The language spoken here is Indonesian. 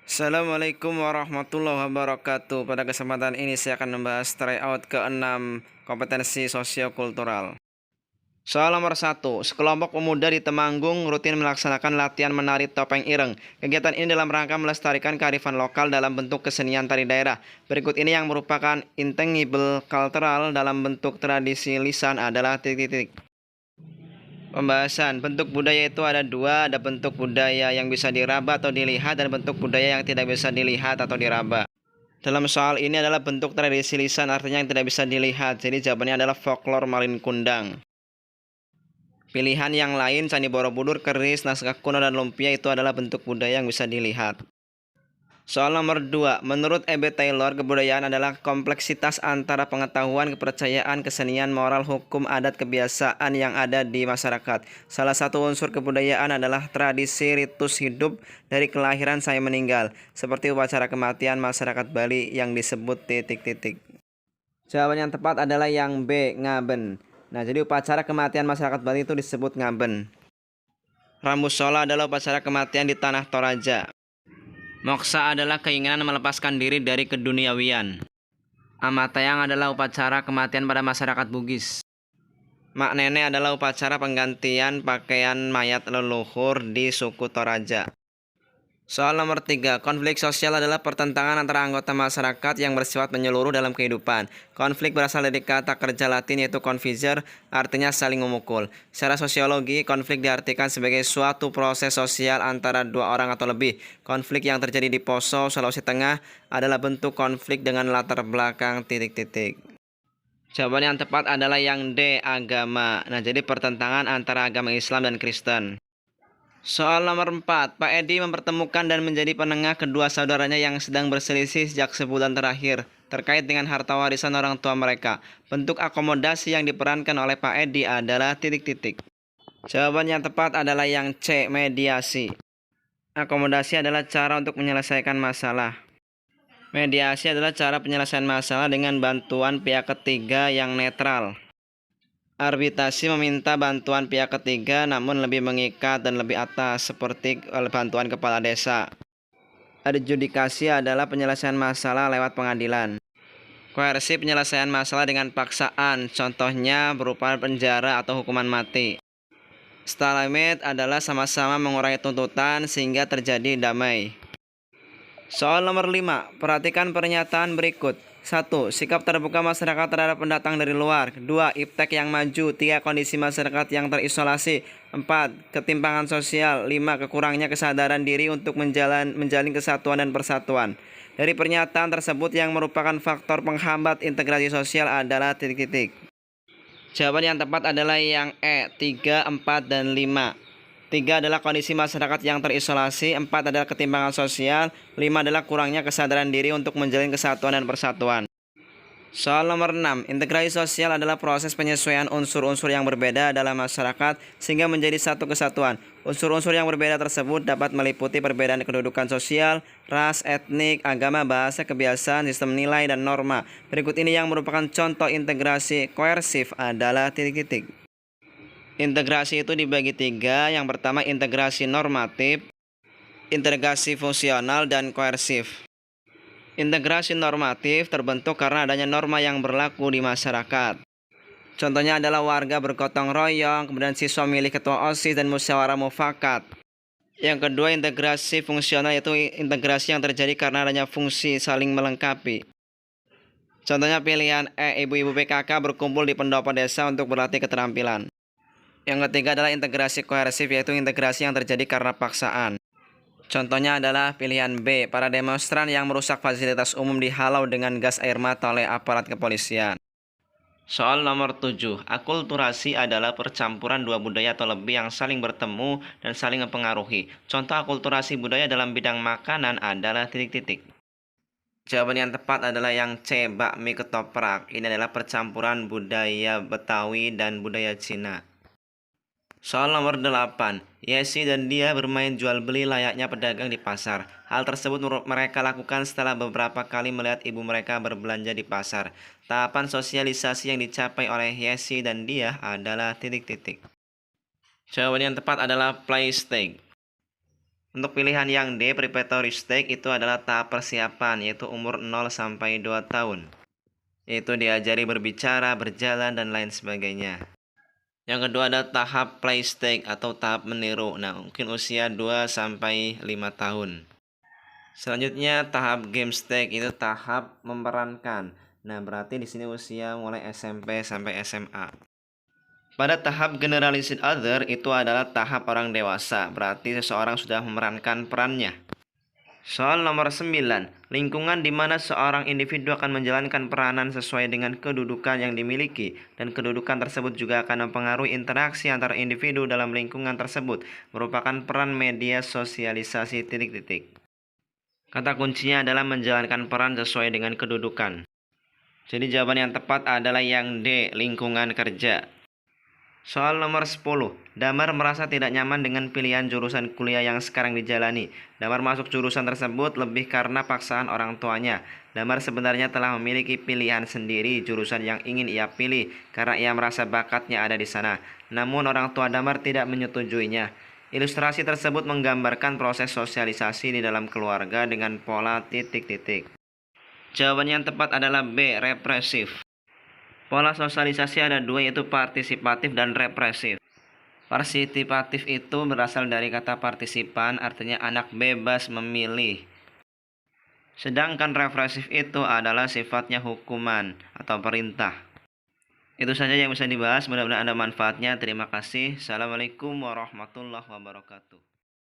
Assalamualaikum warahmatullahi wabarakatuh. Pada kesempatan ini saya akan membahas tryout ke-6 kompetensi sosiokultural. Soal nomor 1. Sekelompok pemuda di Temanggung rutin melaksanakan latihan menari topeng ireng. Kegiatan ini dalam rangka melestarikan kearifan lokal dalam bentuk kesenian tari daerah. Berikut ini yang merupakan intangible cultural dalam bentuk tradisi lisan adalah titik-titik. Pembahasan bentuk budaya itu ada dua, ada bentuk budaya yang bisa diraba atau dilihat dan bentuk budaya yang tidak bisa dilihat atau diraba. Dalam soal ini adalah bentuk tradisi lisan artinya yang tidak bisa dilihat, jadi jawabannya adalah folklore Malin Kundang. Pilihan yang lain Candi Borobudur, keris, naskah kuno, dan lumpia itu adalah bentuk budaya yang bisa dilihat. Soal nomor 2. Menurut E.B. Taylor, kebudayaan adalah kompleksitas antara pengetahuan, kepercayaan, kesenian, moral, hukum, adat, kebiasaan yang ada di masyarakat. Salah satu unsur kebudayaan adalah tradisi ritus hidup dari kelahiran sampai meninggal, seperti upacara kematian masyarakat Bali yang disebut titik-titik. Jawaban yang tepat adalah yang B, ngaben. Nah, jadi upacara kematian masyarakat Bali itu disebut ngaben. Ramusola adalah upacara kematian di Tanah Toraja. Moksa adalah keinginan melepaskan diri dari keduniawian. Amatayang adalah upacara kematian pada masyarakat Bugis. Mak Nene adalah upacara penggantian pakaian mayat leluhur di suku Toraja. Soal nomor 3. Konflik sosial adalah pertentangan antara anggota masyarakat yang bersifat menyeluruh dalam kehidupan. Konflik berasal dari kata kerja Latin yaitu configer, artinya saling memukul. Secara sosiologi, konflik diartikan sebagai suatu proses sosial antara dua orang atau lebih. Konflik yang terjadi di Poso, Sulawesi Tengah adalah bentuk konflik dengan latar belakang titik-titik. Jawaban yang tepat adalah yang D, agama. Nah, jadi pertentangan antara agama Islam dan Kristen. Soal nomor 4. Pak Edi mempertemukan dan menjadi penengah kedua saudaranya yang sedang berselisih sejak sebulan terakhir terkait dengan harta warisan orang tua mereka. Bentuk akomodasi yang diperankan oleh Pak Edi adalah titik-titik. Jawaban yang tepat adalah yang C, mediasi. Akomodasi adalah cara untuk menyelesaikan masalah. Mediasi adalah cara penyelesaian masalah dengan bantuan pihak ketiga yang netral. Arbitrasi meminta bantuan pihak ketiga namun lebih mengikat dan lebih atas seperti bantuan kepala desa. Adjudikasi adalah penyelesaian masalah lewat pengadilan. Koersi penyelesaian masalah dengan paksaan, contohnya berupa penjara atau hukuman mati. Stalemate adalah sama-sama mengurangi tuntutan sehingga terjadi damai. Soal nomor 5. Perhatikan pernyataan berikut. 1. Sikap terbuka masyarakat terhadap pendatang dari luar. 2. Iptek yang maju. 3. Kondisi masyarakat yang terisolasi. 4. Ketimpangan sosial. 5. Kekurangnya kesadaran diri untuk menjalin kesatuan dan persatuan. Dari pernyataan tersebut yang merupakan faktor penghambat integrasi sosial adalah titik-titik. Jawaban yang tepat adalah yang E, 3, 4, dan 5. 3 adalah kondisi masyarakat yang terisolasi, 4 adalah ketimpangan sosial, 5 adalah kurangnya kesadaran diri untuk menjalin kesatuan dan persatuan. Soal nomor 6. Integrasi sosial adalah proses penyesuaian unsur-unsur yang berbeda dalam masyarakat sehingga menjadi satu kesatuan. Unsur-unsur yang berbeda tersebut dapat meliputi perbedaan kedudukan sosial, ras, etnik, agama, bahasa, kebiasaan, sistem nilai, dan norma. Berikut ini yang merupakan contoh integrasi koersif adalah titik-titik. Integrasi itu dibagi 3. Yang pertama integrasi normatif, integrasi fungsional, dan koersif. Integrasi normatif terbentuk karena adanya norma yang berlaku di masyarakat. Contohnya adalah warga bergotong royong, kemudian siswa milih ketua OSIS dan musyawarah mufakat. Yang kedua integrasi fungsional yaitu integrasi yang terjadi karena adanya fungsi saling melengkapi. Contohnya pilihan E, ibu-ibu PKK berkumpul di pendopo desa untuk berlatih keterampilan. Yang ketiga adalah integrasi koersif yaitu integrasi yang terjadi karena paksaan. Contohnya adalah pilihan B, para demonstran yang merusak fasilitas umum dihalau dengan gas air mata oleh aparat kepolisian. Soal nomor 7. Akulturasi adalah percampuran dua budaya atau lebih yang saling bertemu dan saling mempengaruhi. Contoh akulturasi budaya dalam bidang makanan adalah titik-titik. Jawaban yang tepat adalah yang C, bakmi ketoprak. Ini adalah percampuran budaya Betawi dan budaya Cina. Soal nomor 8. Yesi dan dia bermain jual beli layaknya pedagang di pasar. Hal tersebut mereka lakukan setelah beberapa kali melihat ibu mereka berbelanja di pasar. Tahapan sosialisasi yang dicapai oleh Yesi dan dia adalah titik-titik. Jawaban yang tepat adalah play stake. Untuk pilihan yang D, preparatory stage, itu adalah tahap persiapan, yaitu umur 0 sampai 2 tahun. Yaitu diajari berbicara, berjalan, dan lain sebagainya. Yang kedua ada tahap play stage atau tahap meniru. Nah, mungkin usia 2 sampai 5 tahun. Selanjutnya tahap game stage itu tahap memerankan. Nah, berarti di sini usia mulai SMP sampai SMA. Pada tahap generalized other itu adalah tahap orang dewasa, berarti seseorang sudah memerankan perannya. Soal nomor 9, lingkungan di mana seorang individu akan menjalankan peranan sesuai dengan kedudukan yang dimiliki, dan kedudukan tersebut juga akan mempengaruhi interaksi antar individu dalam lingkungan tersebut, merupakan peran media sosialisasi titik-titik. Kata kuncinya adalah menjalankan peran sesuai dengan kedudukan. Jadi jawaban yang tepat adalah yang D, lingkungan kerja. Soal nomor 10, Damar merasa tidak nyaman dengan pilihan jurusan kuliah yang sekarang dijalani. Damar masuk jurusan tersebut lebih karena paksaan orang tuanya. Damar sebenarnya telah memiliki pilihan sendiri jurusan yang ingin ia pilih karena ia merasa bakatnya ada di sana. Namun orang tua Damar tidak menyetujuinya. Ilustrasi tersebut menggambarkan proses sosialisasi di dalam keluarga dengan pola titik-titik. Jawaban yang tepat adalah B, represif. Pola sosialisasi ada dua, yaitu partisipatif dan represif. Partisipatif itu berasal dari kata partisipan, artinya anak bebas memilih. Sedangkan represif itu adalah sifatnya hukuman atau perintah. Itu saja yang bisa dibahas, mudah-mudahan ada manfaatnya. Terima kasih. Assalamualaikum warahmatullahi wabarakatuh.